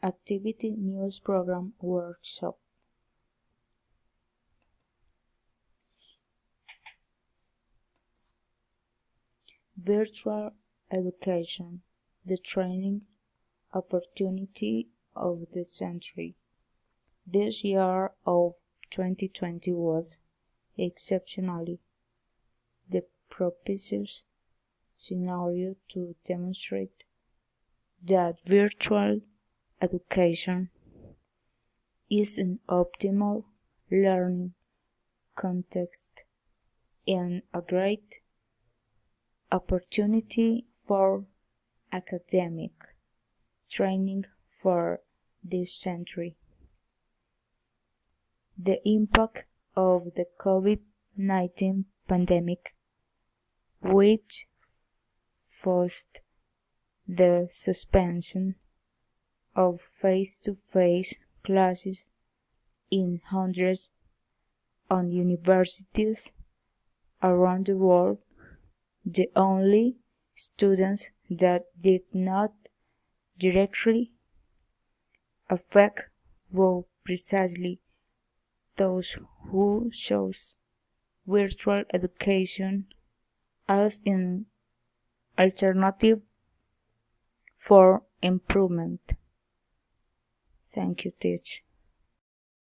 Activity News Program Workshop. Virtual Education, the Training Opportunity of the Century. This year of 2020 was exceptionally the propitious scenario to demonstrate that virtual education is an optimal learning context and a great opportunity for academic training for this century. The impact of the COVID-19 pandemic, which forced the suspension of face-to-face classes in hundreds of universities around the world, the only students that did not directly affect were precisely those who chose virtual education as an alternative for improvement. Thank you, Teach.